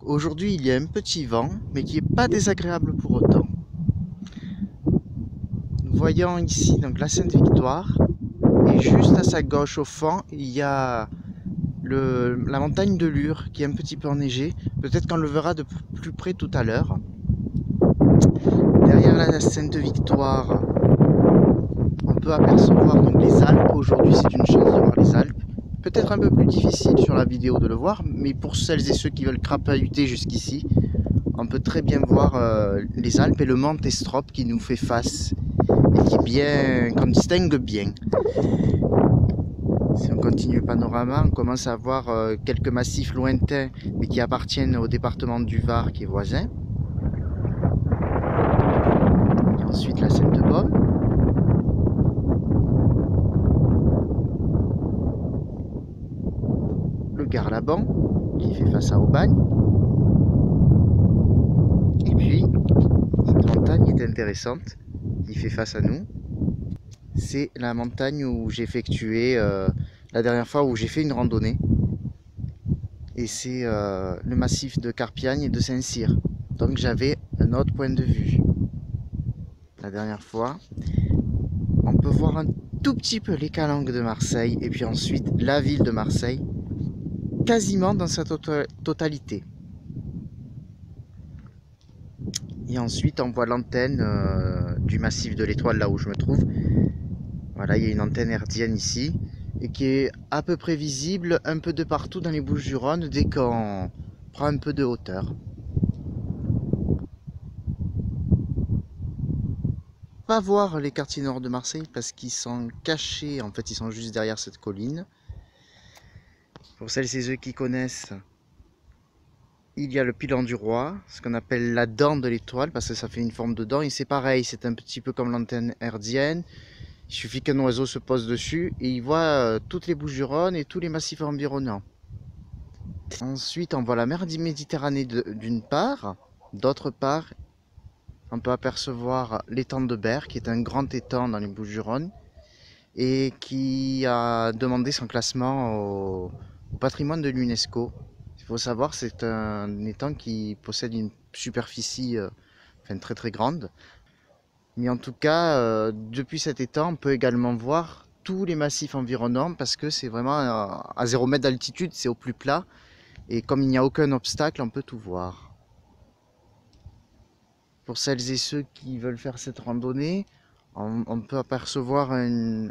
Aujourd'hui, il y a un petit vent, mais qui n'est pas désagréable pour autant. Nous voyons ici donc la Sainte-Victoire, et juste à sa gauche au fond, il y a la montagne de Lure qui est un petit peu enneigée. Peut-être qu'on le verra de plus près tout à l'heure. Derrière la Sainte-Victoire, on peut apercevoir donc les Alpes. Aujourd'hui, c'est une chance de voir les Alpes. Peut-être un peu plus difficile sur la vidéo de le voir, mais pour celles et ceux qui veulent crapahuter jusqu'ici, on peut très bien voir les Alpes et le mont Estrop qui nous fait face et qu'on distingue bien. Si on continue le panorama, on commence à voir quelques massifs lointains mais qui appartiennent au département du Var qui est voisin. Et ensuite la Sainte-Baume. Le Garlaban qui fait face à Aubagne. Et puis, cette montagne est intéressante qui fait face à nous. C'est la montagne où j'ai effectué la dernière fois où j'ai fait une randonnée. Et c'est le massif de Carpiagne et de Saint-Cyr. Donc j'avais un autre point de vue. La dernière fois, on peut voir un tout petit peu les calanques de Marseille et puis ensuite la ville de Marseille, quasiment dans sa totalité. Et ensuite on voit l'antenne du massif de l'Étoile là où je me trouve. Voilà, il y a une antenne hertzienne ici et qui est à peu près visible un peu de partout dans les Bouches-du-Rhône dès qu'on prend un peu de hauteur. Pas voir les quartiers nord de Marseille parce qu'ils sont cachés, en fait ils sont juste derrière cette colline. Pour celles et ceux qui connaissent, il y a le pilon du roi, ce qu'on appelle la dent de l'étoile parce que ça fait une forme de dent et c'est pareil, c'est un petit peu comme l'antenne hertzienne. Il suffit qu'un oiseau se pose dessus et il voit toutes les Bouches-du-Rhône et tous les massifs environnants. Ensuite on voit la mer Méditerranée d'une part, d'autre part on peut apercevoir l'étang de Berre qui est un grand étang dans les Bouches-du-Rhône et qui a demandé son classement au patrimoine de l'UNESCO. Il faut savoir c'est un étang qui possède une superficie très très grande. Mais en tout cas, depuis cet étang, on peut également voir tous les massifs environnants parce que c'est vraiment à 0 mètre d'altitude, c'est au plus plat. Et comme il n'y a aucun obstacle, on peut tout voir. Pour celles et ceux qui veulent faire cette randonnée, on peut apercevoir un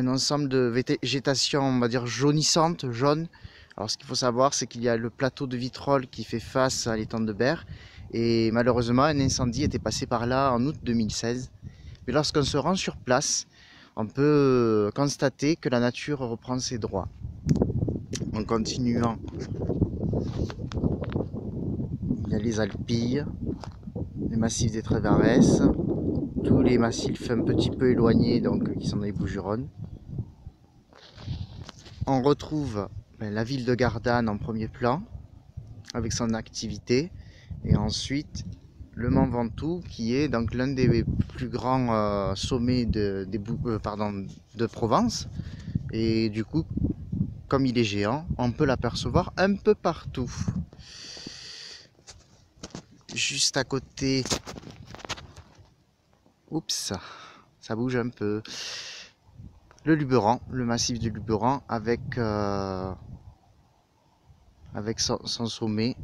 ensemble de végétation, on va dire jaunissante, jaune. Alors ce qu'il faut savoir, c'est qu'il y a le plateau de Vitrolles qui fait face à l'étang de Berre. Et malheureusement, un incendie était passé par là en août 2016. Mais lorsqu'on se rend sur place, on peut constater que la nature reprend ses droits. En continuant, il y a les Alpilles, les massifs des Tréverès, tous les massifs un petit peu éloignés donc, qui sont dans les Bouches-du-Rhône. On retrouve la ville de Gardanne en premier plan avec son activité et ensuite le Mont Ventoux qui est donc l'un des plus grands sommets de Provence et du coup comme il est géant on peut l'apercevoir un peu partout. Juste à côté, oups, ça bouge un peu, le Luberon, le massif du Luberon avec avec son sommet.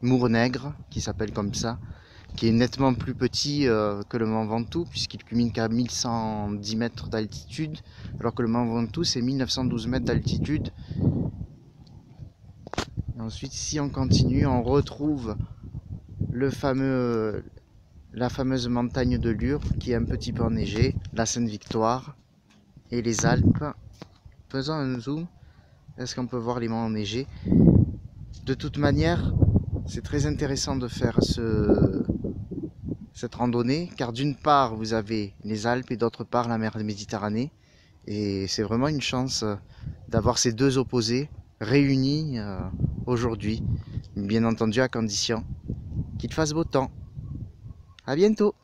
Mournègre, qui s'appelle comme ça, qui est nettement plus petit que le mont Ventoux, puisqu'il culmine qu'à 1110 mètres d'altitude, alors que le mont Ventoux c'est 1912 mètres d'altitude. Ensuite, si on continue, on retrouve la fameuse montagne de Lure, qui est un petit peu enneigée, la Sainte-Victoire et les Alpes. Faisons un zoom, est-ce qu'on peut voir les monts enneigés? De toute manière, c'est très intéressant de faire cette randonnée, car d'une part vous avez les Alpes et d'autre part la mer Méditerranée, et c'est vraiment une chance d'avoir ces deux opposés réunis aujourd'hui, bien entendu à condition qu'il fasse beau temps. À bientôt!